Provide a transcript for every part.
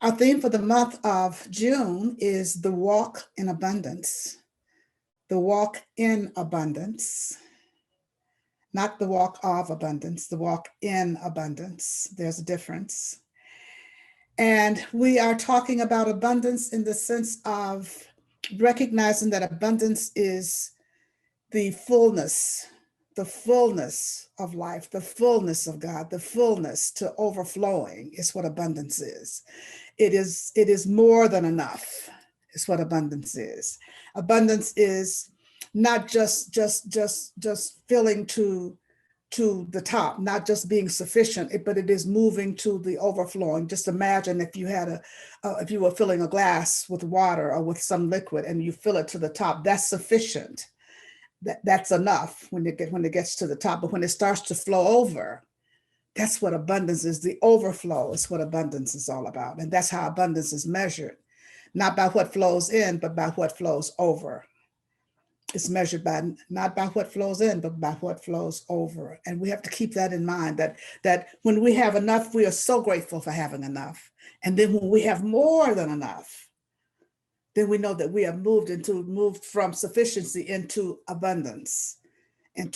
Our theme for the month of June is the walk in abundance. The walk in abundance, not the walk of abundance, the walk in abundance. There's a difference. And we are talking about abundance in the sense of recognizing that abundance is the fullness of life, the fullness of God, the fullness to overflowing is what abundance is. It is more than enough, is what abundance is. Abundance is not just filling to the top, not just being sufficient, but it is moving to the overflowing. Just imagine if you had if you were filling a glass with water or with some liquid and you fill it to the top, that's sufficient. That's enough when it gets to the top. But when it starts to flow over, that's what abundance is. The overflow is what abundance is all about. And that's how abundance is measured, not by what flows in, but by what flows over. It's measured by not by what flows in, but by what flows over. And we have to keep that in mind, that when we have enough, we are so grateful for having enough. And then when we have more than enough, then we know that we have moved from sufficiency into abundance. And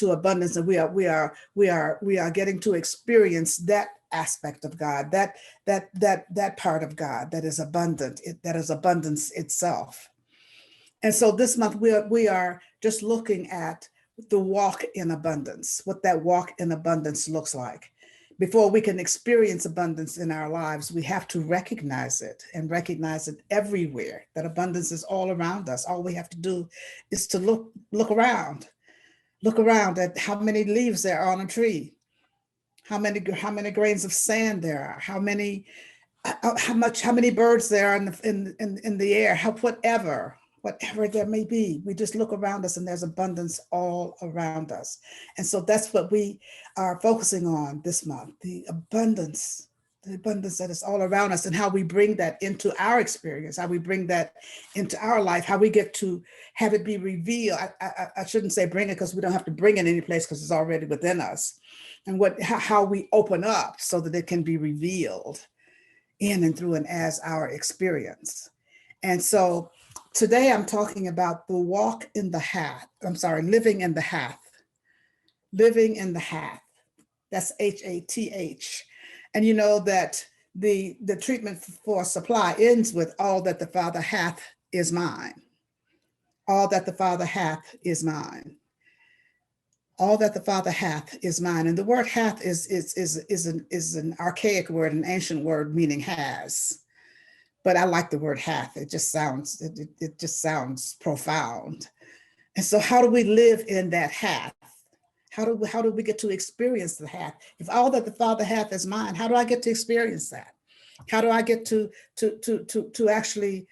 we are getting to experience that aspect of God, that part of God that is abundant, that is abundance itself. And so this month we are just looking at the walk in abundance, what that walk in abundance looks like. Before we can experience abundance in our lives, we have to recognize it and recognize it everywhere, that abundance is all around us. All we have to do is to look around. Look around at how many leaves there are on a tree, how many grains of sand there are, how many birds there are in the air, whatever there may be. We just look around us and there's abundance all around us. And so that's what we are focusing on this month, the abundance that is all around us, and how we bring that into our experience, how we bring that into our life, how we get to have it be revealed. I shouldn't say bring it, because we don't have to bring it any place, because it's already within us. And how we open up so that it can be revealed in and through and as our experience. And so today I'm talking about the walk in the hath. Living in the hath. Living in the hath. That's H-A-T-H. And you know that the treatment for supply ends with all that the Father hath is mine. All that the Father hath is mine. All that the Father hath is mine. And the word hath is an archaic word, an ancient word meaning has. But I like the word hath. It just sounds profound. And so how do we live in that hath? How do we get to experience the hath? If all that the Father hath is mine, how do I get to experience that? How do I get to actually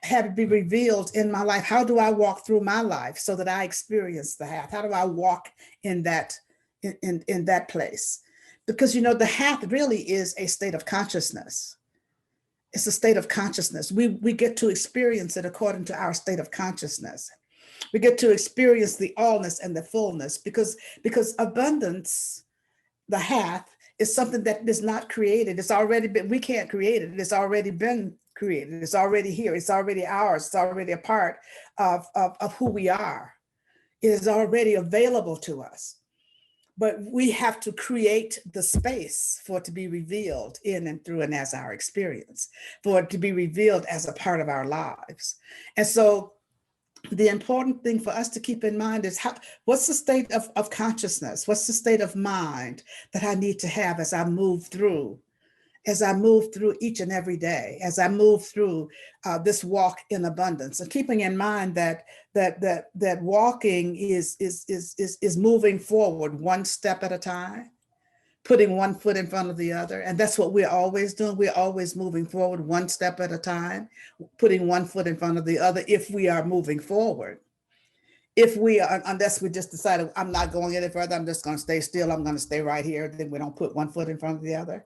have it be revealed in my life? How do I walk through my life so that I experience the hath? How do I walk in that place? Because the hath really is a state of consciousness. It's a state of consciousness. We get to experience it according to our state of consciousness. We get to experience the allness and the fullness, because abundance, the hath, is something that is not created. It's already been, we can't create it. It's already been created. It's already here. It's already ours. It's already a part of who we are. It is already available to us. But we have to create the space for it to be revealed in and through and as our experience, for it to be revealed as a part of our lives. And so the important thing for us to keep in mind is what's the state of consciousness? What's the state of mind that I need to have as I move through each and every day, as I move through this walk in abundance, and keeping in mind that walking is moving forward one step at a time, putting one foot in front of the other. And that's what we're always doing. We're always moving forward one step at a time, putting one foot in front of the other if we are moving forward. Unless we just decided, I'm not going any further, I'm just going to stay still, I'm going to stay right here, then we don't put one foot in front of the other.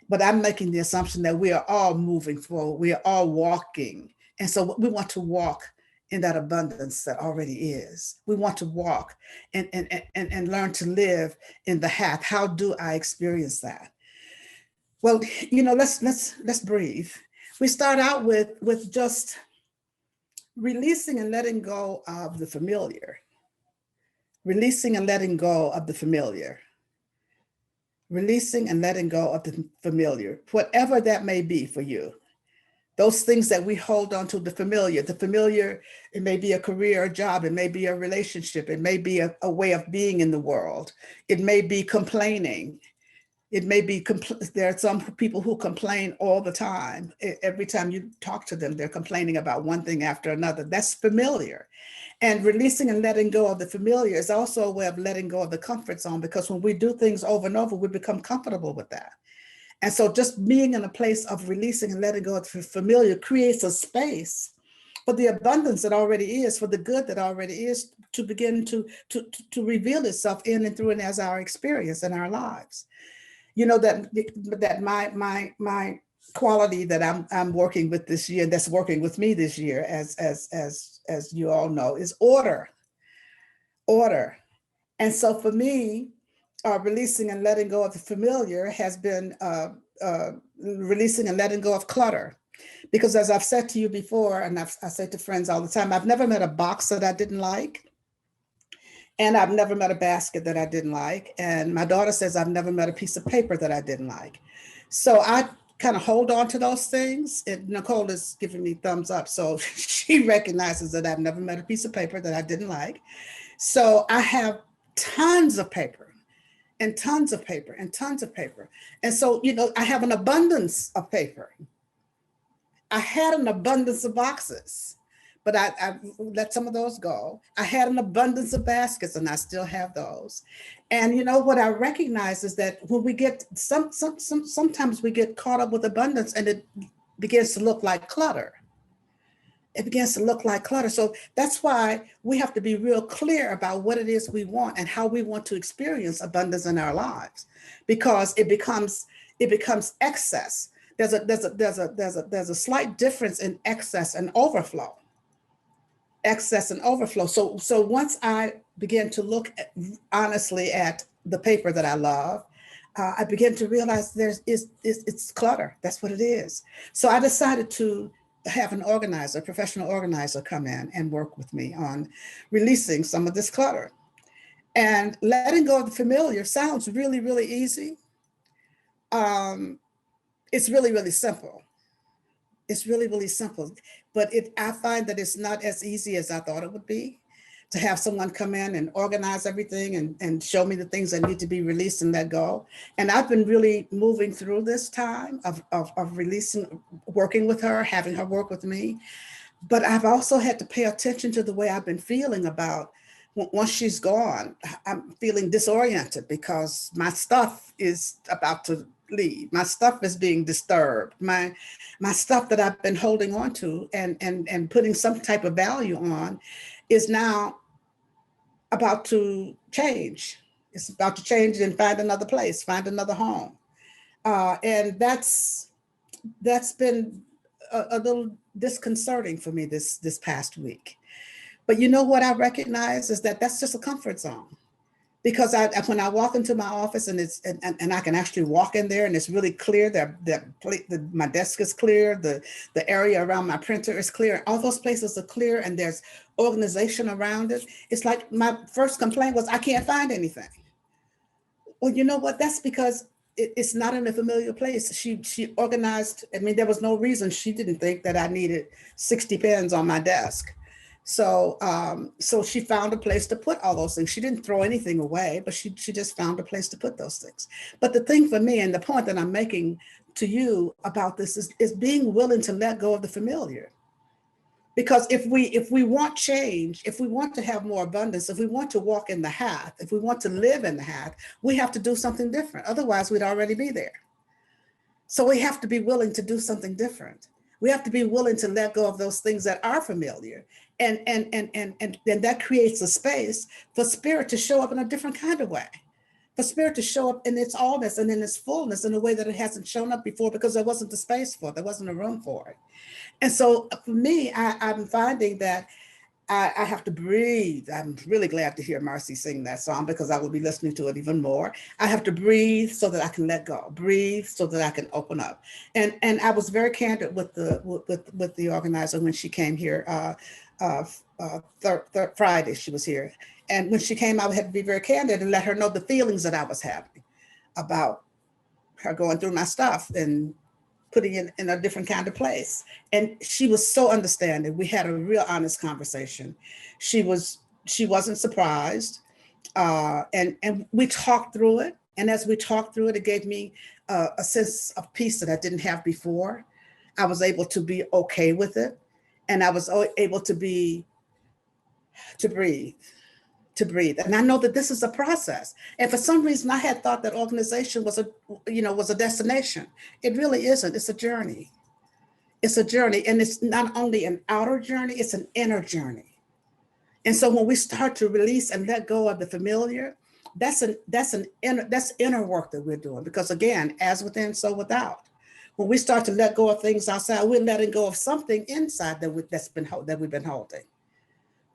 But I'm making the assumption that we are all moving forward, we are all walking. And so we want to walk in that abundance that already is. We want to walk and learn to live in the hath. How do I experience that? Well, let's breathe. we start out with just releasing and letting go of the familiar. Releasing and letting go of the familiar. Releasing and letting go of the familiar, whatever that may be for you. Those things that we hold on to, the familiar, it may be a career, a job, it may be a relationship, it may be a way of being in the world. It may be complaining. It may be, there are some people who complain all the time. Every time you talk to them, they're complaining about one thing after another. That's familiar. And releasing and letting go of the familiar is also a way of letting go of the comfort zone, because when we do things over and over, we become comfortable with that. And so just being in a place of releasing and letting go of the familiar creates a space for the abundance that already is, for the good that already is, to begin to reveal itself in and through and as our experience in our lives. You know, that my quality that I'm working with this year, that's working with me this year, as you all know, is order. And so for me, releasing and letting go of the familiar has been releasing and letting go of clutter. Because as I've said to you before, and I say to friends all the time, I've never met a box that I didn't like. And I've never met a basket that I didn't like. And my daughter says I've never met a piece of paper that I didn't like. So I kind of hold on to those things. And Nicole is giving me thumbs up. So she recognizes that I've never met a piece of paper that I didn't like. So I have tons of paper and tons of paper and tons of paper. And so, you know, I have an abundance of paper. I had an abundance of boxes, but I let some of those go. I had an abundance of baskets, and I still have those. And you know what I recognize is that when we get sometimes we get caught up with abundance, and it begins to look like clutter. It begins to look like clutter. So that's why we have to be real clear about what it is we want and how we want to experience abundance in our lives, because it becomes excess. There's a slight difference in excess and overflow. Excess and overflow. So once I began to look honestly at the paper that I love, I began to realize it's clutter. That's what it is. So I decided to have an organizer, a professional organizer, come in and work with me on releasing some of this clutter. And letting go of the familiar sounds really, really easy. It's really, really simple. It's really, really simple. But I find that it's not as easy as I thought it would be, to have someone come in and organize everything and show me the things that need to be released and let go. And I've been really moving through this time of releasing, working with her, having her work with me. But I've also had to pay attention to the way I've been feeling about, once she's gone, I'm feeling disoriented because my stuff is about to leave. My stuff is being disturbed. My stuff that I've been holding on to and putting some type of value on is now about to change. It's about to change and find another place, find another home. And that's been a little disconcerting for me this past week. But you know what I recognize is that that's just a comfort zone. Because when I walk into my office and I can actually walk in there and it's really clear that my desk is clear, the area around my printer is clear, all those places are clear, and there's organization around it. It's like my first complaint was, I can't find anything. Well, you know what? That's because it's not in a familiar place. She organized. I mean, there was no reason she didn't think that I needed 60 pens on my desk. So she found a place to put all those things. She didn't throw anything away, but she just found a place to put those things. But the thing for me, and the point that I'm making to you about this, is being willing to let go of the familiar. Because if we want change, if we want to have more abundance, if we want to walk in the path, if we want to live in the path, we have to do something different. Otherwise, we'd already be there. So we have to be willing to do something different. We have to be willing to let go of those things that are familiar. And that creates a space for spirit to show up in a different kind of way, for spirit to show up in its allness and in its fullness in a way that it hasn't shown up before, because there wasn't the space for it, there wasn't a room for it. And so for me, I'm finding that I have to breathe. I'm really glad to hear Marcy sing that song because I will be listening to it even more. I have to breathe so that I can let go, breathe so that I can open up. And I was very candid with the organizer when she came here. Friday she was here, and when she came, I had to be very candid and let her know the feelings that I was having about her going through my stuff and putting it in a different kind of place. And she was so understanding. We had a real honest conversation. She wasn't surprised. And we talked through it. And as we talked through it, it gave me a sense of peace that I didn't have before. I was able to be okay with it. And I was able to breathe, to breathe. And I know that this is a process. And for some reason, I had thought that organization was a destination. It really isn't. It's a journey. It's a journey. And it's not only an outer journey, it's an inner journey. And so when we start to release and let go of the familiar, that's inner work that we're doing. Because again, as within, so without. When we start to let go of things outside, we're letting go of something inside that we've been holding.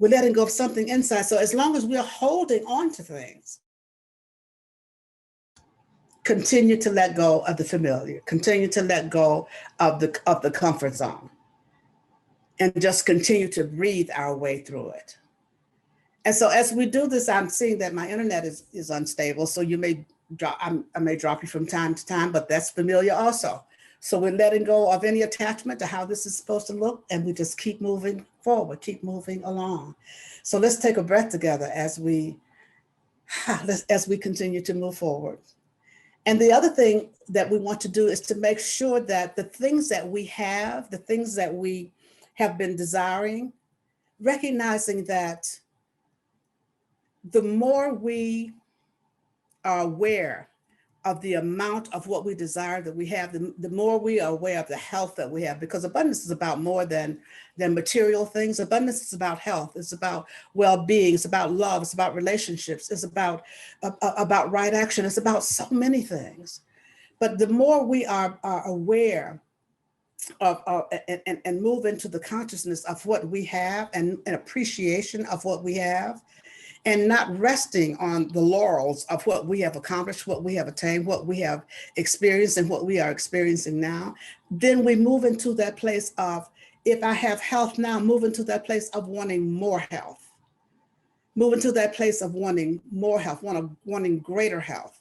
We're letting go of something inside. So as long as we're holding on to things, continue to let go of the familiar, continue to let go of the comfort zone, and just continue to breathe our way through it. And so as we do this, I'm seeing that my internet is unstable. So you may I may drop you from time to time, but that's familiar also. So we're letting go of any attachment to how this is supposed to look, and we just keep moving forward, keep moving along. So let's take a breath together as we continue to move forward. And the other thing that we want to do is to make sure that the things that we have, the things that we have been desiring, recognizing that the more we are aware of the amount of what we desire that we have, the more we are aware of the health that we have, because abundance is about more than material things. Abundance is about health. It's about well-being. It's about love. It's about relationships. It's about right action. It's about so many things. But the more we are aware of and move into the consciousness of what we have and an appreciation of what we have, and not resting on the laurels of what we have accomplished, what we have attained, what we have experienced, and what we are experiencing now, then we move into that place of, if I have health now, move into that place of wanting more health. Move into that place of wanting more health, wanting greater health.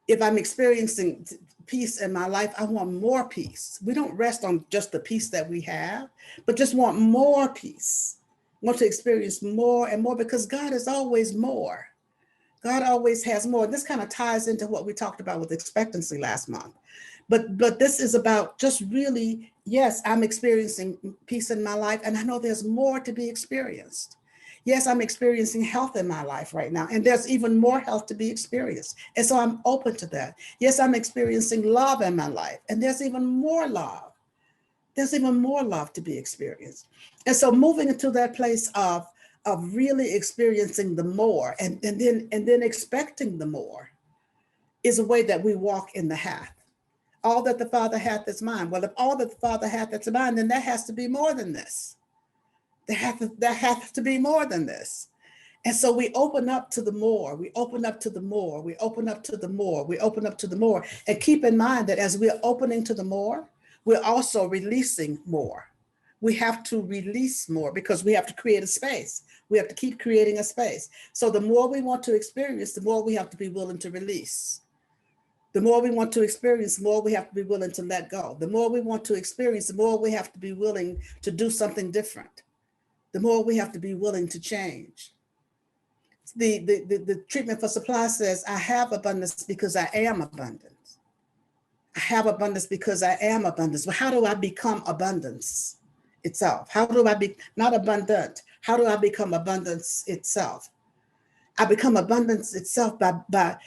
If I'm experiencing peace in my life, I want more peace. We don't rest on just the peace that we have, but just want more peace. Want to experience more and more, because God is always more. God always has more. This kind of ties into what we talked about with expectancy last month. But this is about just really, yes, I'm experiencing peace in my life, and I know there's more to be experienced. Yes, I'm experiencing health in my life right now, and there's even more health to be experienced. And so I'm open to that. Yes, I'm experiencing love in my life, and there's even more love. There's even more love to be experienced. And so moving into that place of really experiencing the more and then expecting the more is a way that we walk in the hath. All that the Father hath is mine. Well, if all that the Father hath is mine, then that has to be more than this. There hath to be more than this. And so we open up to the more, we open up to the more, we open up to the more, we open up to the more. And keep in mind that as we're opening to the more, we're also releasing more. We have to release more because we have to create a space. We have to keep creating a space. So the more we want to experience, the more we have to be willing to release. The more we want to experience, the more we have to be willing to let go. The more we want to experience, the more we have to be willing to do something different. The more we have to be willing to change. The treatment for supply says, I have abundance because I am abundant. I have abundance because I am abundance. But how do I become abundance itself? How do I be not abundant? How do I become abundance itself? I become abundance itself by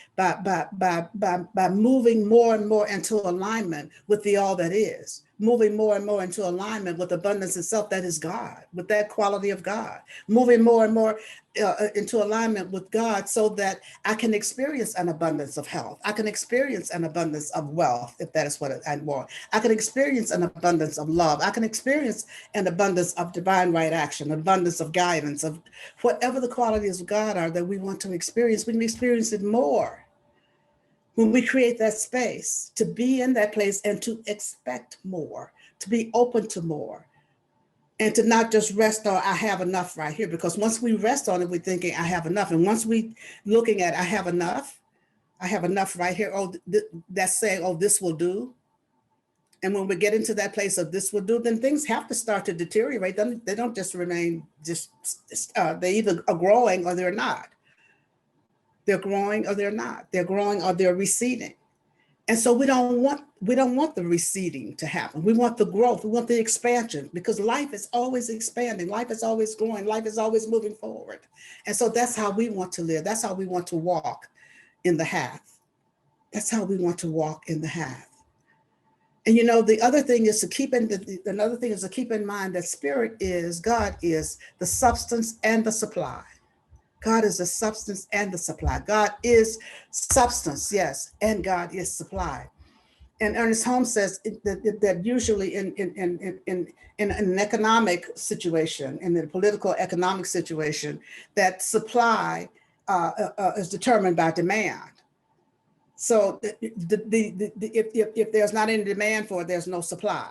moving more and more into alignment with the all that is, moving more and more into alignment with abundance itself, that is God, with that quality of God, moving more and more into alignment with God, so that I can experience an abundance of health. I can experience an abundance of wealth, if that is what I want. I can experience an abundance of love. I can experience an abundance of divine right action, abundance of guidance, of whatever the qualities of God are that we want to experience. We can experience it more when we create that space to be in that place and to expect more, to be open to more, and to not just rest on, I have enough right here. Because once we rest on it, we're thinking, I have enough. And once we looking at, I have enough right here. Oh, that's saying, oh, this will do. And when we get into that place of this will do, then things have to start to deteriorate. They don't just remain they either are growing or they're not. They're growing or they're not. They're growing or they're receding. And so we don't want the receding to happen. We want the growth. We want the expansion, because life is always expanding. Life is always growing. Life is always moving forward. And so that's how we want to live. That's how we want to walk in the half. That's how we want to walk in the half. And the other thing is to keep in mind that God is the substance and the supply. God is the substance and the supply. God is substance, yes, and God is supply. And Ernest Holmes says that usually in an economic situation, in the political economic situation, that supply is determined by demand. So if there's not any demand for it, there's no supply.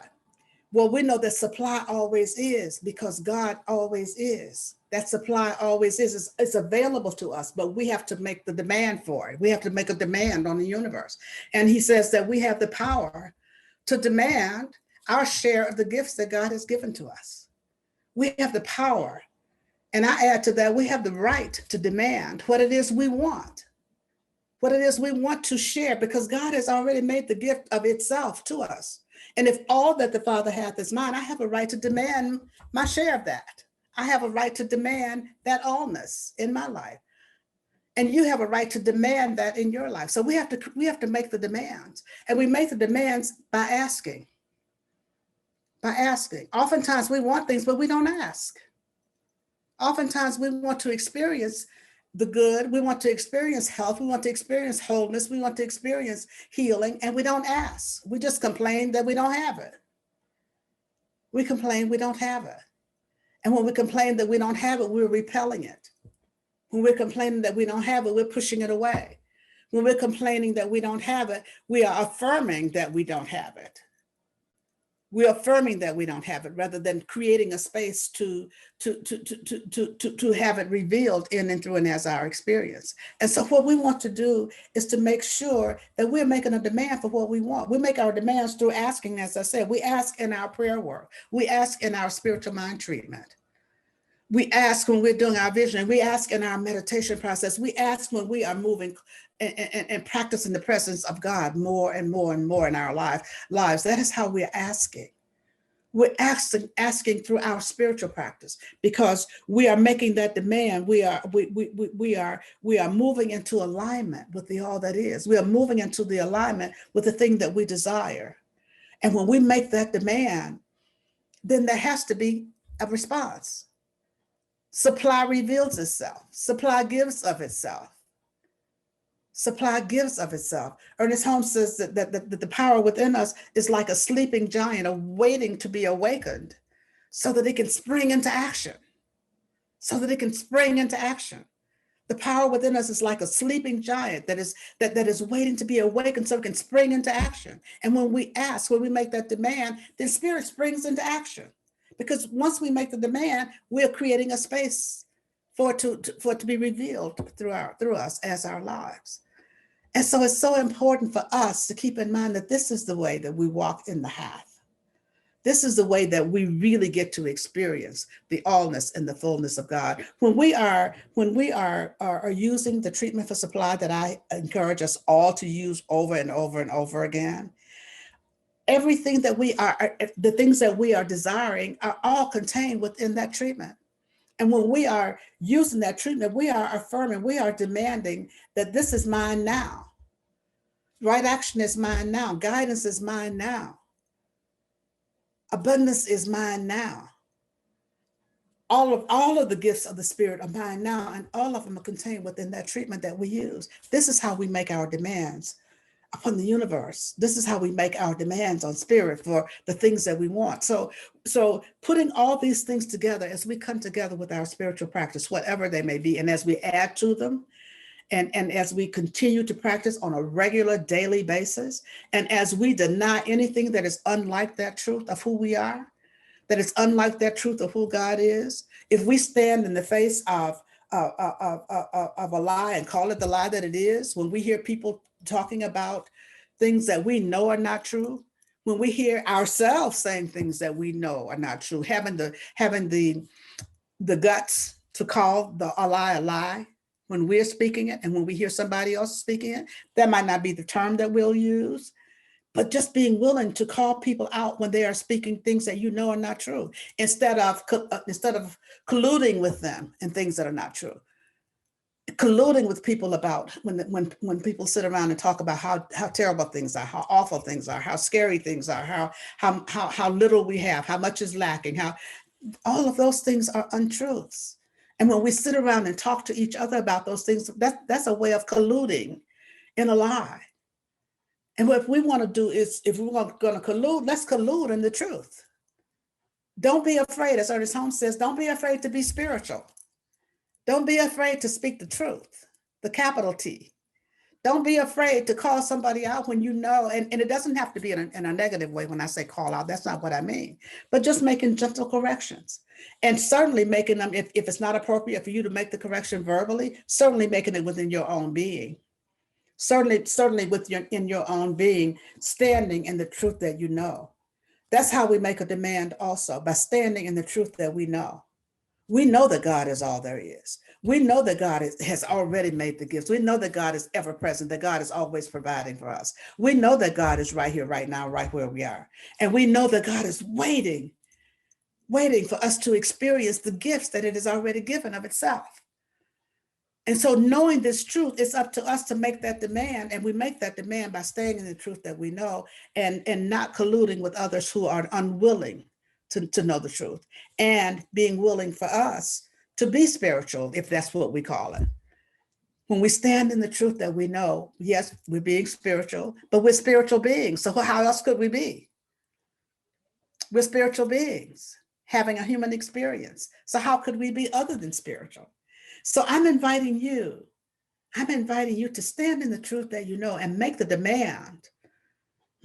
Well, we know that supply always is, because God always is. That supply always is. It's available to us, but we have to make the demand for it. We have to make a demand on the universe. And he says that we have the power to demand our share of the gifts that God has given to us. We have the power. And I add to that, we have the right to demand what it is we want. What it is we want to share, because God has already made the gift of itself to us. And if all that the Father hath is mine, I have a right to demand my share of that. I have a right to demand that allness in my life. And you have a right to demand that in your life. So we have to make the demands. And we make the demands by asking. By asking. Oftentimes we want things, but we don't ask. Oftentimes we want to experience the good. We want to experience health. We want to experience wholeness. We want to experience healing, and we don't ask. We just complain that we don't have it. We complain we don't have it. And when we complain that we don't have it, we're repelling it. When we're complaining that we don't have it, we're pushing it away. When we're complaining that we don't have it, we are affirming that we don't have it. We're affirming that we don't have it, rather than creating a space to have it revealed in and through and as our experience. And so what we want to do is to make sure that we're making a demand for what we want. We make our demands through asking, as I said. We ask in our prayer work. We ask in our spiritual mind treatment. We ask when we're doing our vision. We ask in our meditation process. We ask when we are moving and practicing the presence of God more and more and more in our lives. That is how we're asking. We're asking through our spiritual practice, because we are making that demand. We are moving into alignment with the all that is. We are moving into the alignment with the thing that we desire. And when we make that demand, then there has to be a response. Supply reveals itself. Supply gives of itself. Supply gives of itself. Ernest Holmes says that the power within us is like a sleeping giant awaiting to be awakened, so that it can spring into action. So that it can spring into action. The power within us is like a sleeping giant that is waiting to be awakened, so it can spring into action. And when we ask, when we make that demand, then spirit springs into action. Because once we make the demand, we're creating a space for it to be revealed through us as our lives. And so it's so important for us to keep in mind that this is the way that we walk in the half. This is the way that we really get to experience the allness and the fullness of God. When we are using the treatment for supply that I encourage us all to use over and over and over again, everything that the things that we are desiring are all contained within that treatment. And when we are using that treatment, we are affirming, we are demanding that this is mine now. Right action is mine now. Guidance is mine now. Abundance is mine now. All of the gifts of the Spirit are mine now, and all of them are contained within that treatment that we use. This is how we make our demands upon the universe. This is how we make our demands on Spirit for the things that we want. So putting all these things together as we come together with our spiritual practice, whatever they may be, and as we add to them, and as we continue to practice on a regular daily basis, and as we deny anything that is unlike that truth of who we are, that is unlike that truth of who God is, if we stand in the face of a lie and call it the lie that it is, when we hear people talking about things that we know are not true, when we hear ourselves saying things that we know are not true, having the guts to call a lie when we're speaking it, and when we hear somebody else speaking it, that might not be the term that we'll use, but just being willing to call people out when they are speaking things that you know are not true, instead of colluding with them in things that are not true. Colluding with people about when people sit around and talk about how terrible things are, how awful things are, how scary things are, how little we have, how much is lacking, how all of those things are untruths. And when we sit around and talk to each other about those things, that's a way of colluding in a lie. And what we want to do is, if we're going to collude, let's collude in the truth. Don't be afraid, as Ernest Holmes says, don't be afraid to be spiritual. Don't be afraid to speak the truth, the capital T. Don't be afraid to call somebody out when you know, and it doesn't have to be in a negative way when I say call out, that's not what I mean, but just making gentle corrections. And certainly making them, if it's not appropriate for you to make the correction verbally, certainly making it within your own being. Certainly in your own being, standing in the truth that you know. That's how we make a demand also, by standing in the truth that we know. We know that God is all there is. We know that God has already made the gifts. We know that God is ever present, that God is always providing for us. We know that God is right here, right now, right where we are. And we know that God is waiting for us to experience the gifts that it has already given of itself. And so knowing this truth, it's up to us to make that demand. And we make that demand by staying in the truth that we know, and not colluding with others who are unwilling to know the truth, and being willing for us to be spiritual, if that's what we call it. When we stand in the truth that we know, yes, we're being spiritual, but we're spiritual beings. So how else could we be? We're spiritual beings having a human experience. So how could we be other than spiritual? So I'm inviting you to stand in the truth that you know, and make the demand.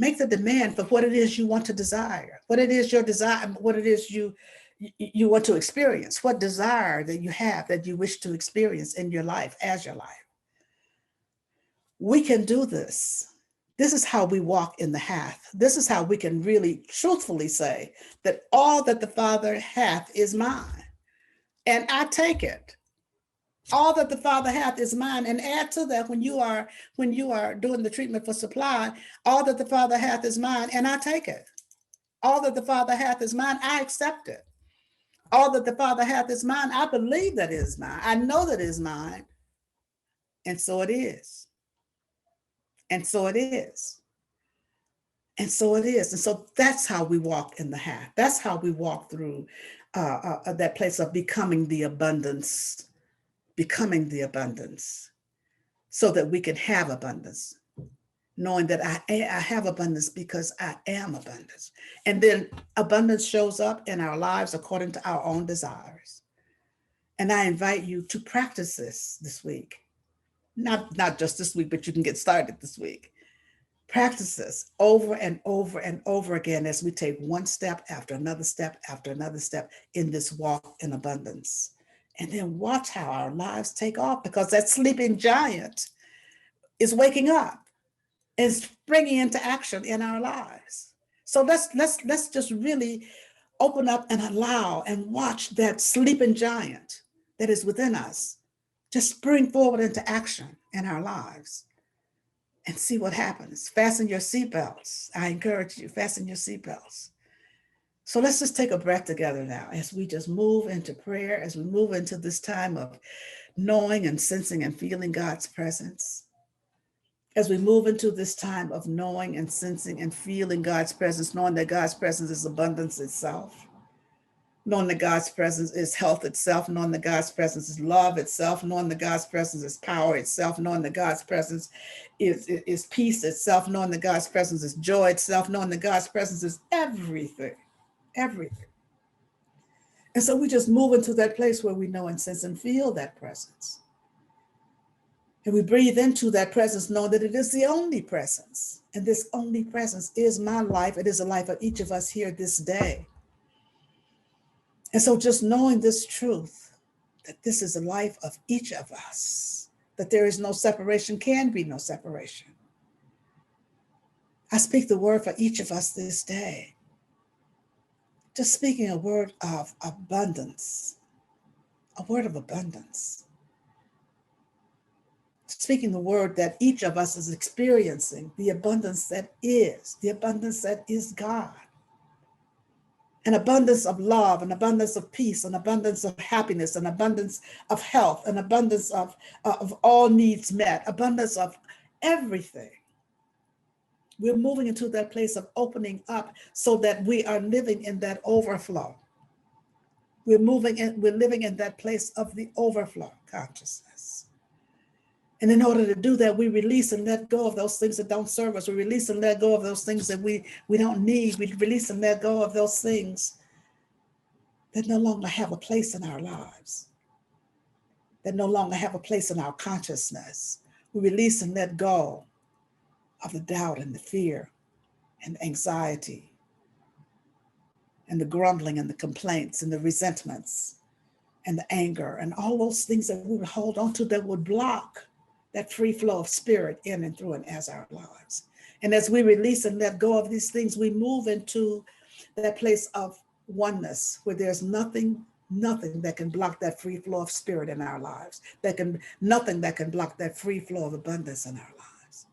Make the demand for what it is you want to desire, what it is your desire, what it is you want to experience, what desire that you have that you wish to experience in your life as your life. We can do this. This is how we walk in the hath. This is how we can really truthfully say that all that the Father hath is mine, and I take it. All that the Father hath is mine. And add to that, when you are doing the treatment for supply, all that the Father hath is mine, and I take it. All that the Father hath is mine, I accept it. All that the Father hath is mine, I believe that it is mine. I know that it is mine. And so it is. And so it is. And so it is. And so that's how we walk in the hath. That's how we walk through that place of becoming the abundance, so that we can have abundance, knowing that I have abundance because I am abundance. And then abundance shows up in our lives according to our own desires. And I invite you to practice this week. Not just this week, but you can get started this week. Practice this over and over and over again as we take one step after another step after another step in this walk in abundance. And then watch how our lives take off, because that sleeping giant is waking up and springing into action in our lives. So let's just really open up and allow and watch that sleeping giant that is within us just spring forward into action in our lives, and see what happens. Fasten your seatbelts. I encourage you, fasten your seatbelts. So let's just take a breath together now as we just move into prayer, as we move into this time of knowing and sensing and feeling God's presence. As we move into this time of knowing and sensing and feeling God's presence, knowing that God's presence is abundance itself, knowing that God's presence is health itself, knowing that God's presence is love itself, knowing that God's presence is power itself, knowing that God's presence is peace itself, knowing that God's presence is joy itself, knowing that God's presence is everything, everything. And so we just move into that place where we know and sense and feel that presence. And we breathe into that presence, knowing that it is the only presence. And this only presence is my life. It is the life of each of us here this day. And so just knowing this truth, that this is the life of each of us, that there is no separation, can be no separation. I speak the word for each of us this day. Just speaking a word of abundance, a word of abundance. Speaking the word that each of us is experiencing, the abundance that is God. An abundance of love, an abundance of peace, an abundance of happiness, an abundance of health, an abundance of all needs met, abundance of everything. We're moving into that place of opening up so that we are living in that overflow. We're living in that place of the overflow consciousness. And in order to do that, we release and let go of those things that don't serve us. We release and let go of those things that we don't need. We release and let go of those things that no longer have a place in our lives, that no longer have a place in our consciousness. We release and let go of the doubt and the fear and anxiety and the grumbling and the complaints and the resentments and the anger and all those things that we would hold on to that would block that free flow of spirit in and through and as our lives. And as we release and let go of these things, we move into that place of oneness where there's nothing that can block that free flow of spirit in our lives. Nothing that can block that free flow of abundance in our lives.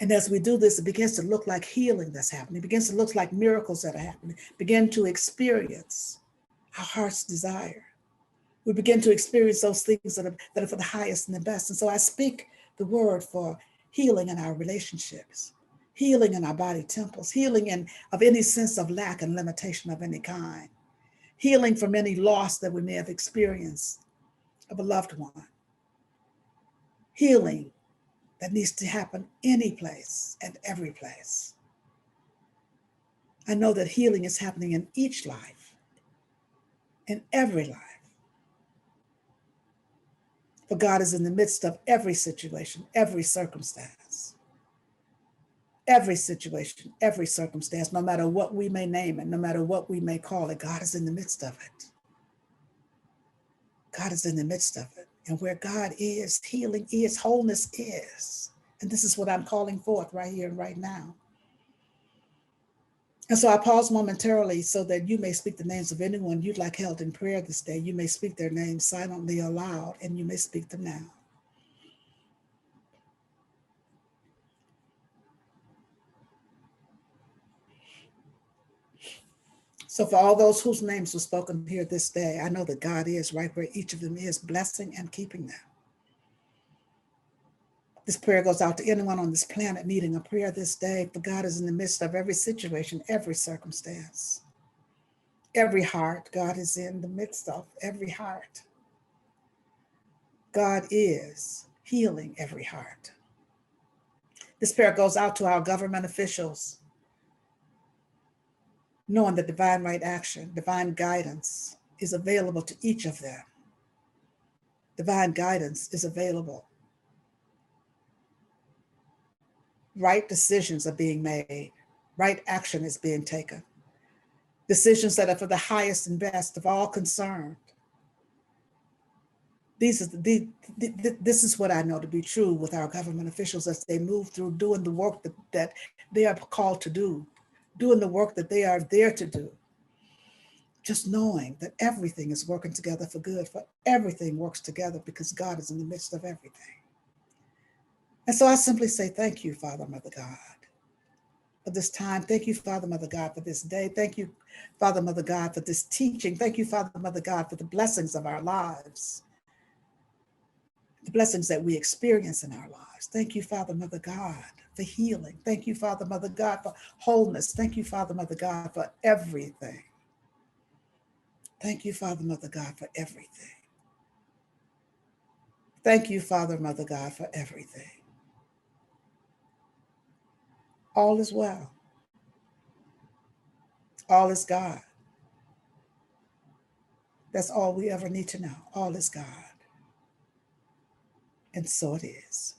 And as we do this, it begins to look like healing that's happening. It begins to look like miracles that are happening. Begin to experience our heart's desire. We begin to experience those things that are for the highest and the best. And so I speak the word for healing in our relationships, healing in our body temples, healing of any sense of lack and limitation of any kind, healing from any loss that we may have experienced of a loved one, healing that needs to happen any place and every place. I know that healing is happening in each life, in every life. For God is in the midst of every situation, every circumstance. Every situation, every circumstance, no matter what we may name it, no matter what we may call it, God is in the midst of it. God is in the midst of it. And where God is, healing is, wholeness is. And this is what I'm calling forth right here and right now. And so I pause momentarily so that you may speak the names of anyone you'd like held in prayer this day. You may speak their names silently aloud, and you may speak them now. So for all those whose names were spoken here this day, I know that God is right where each of them is, blessing and keeping them. This prayer goes out to anyone on this planet needing a prayer this day, for God is in the midst of every situation, every circumstance. Every heart, God is in the midst of every heart. God is healing every heart. This prayer goes out to our government officials, knowing that divine right action, divine guidance is available to each of them. Divine guidance is available. Right decisions are being made. Right action is being taken. Decisions that are for the highest and best of all concerned. This is what I know to be true with our government officials as they move through doing the work that they are called to do, doing the work that they are there to do. Just knowing that everything is working together for good, for everything works together because God is in the midst of everything. And so I simply say, thank you, Father, Mother God, for this time. Thank you, Father, Mother God, for this day. Thank you, Father, Mother God, for this teaching. Thank you, Father, Mother God, for the blessings of our lives. the blessings that we experience in our lives. Thank you, Father, Mother God, for healing. Thank you, Father, Mother God, for wholeness. Thank you, Father, Mother God, for everything. Thank you, Father, Mother God, for everything. Thank you, Father, Mother God, for everything. All is well. All is God. That's all we ever need to know. All is God. And so it is.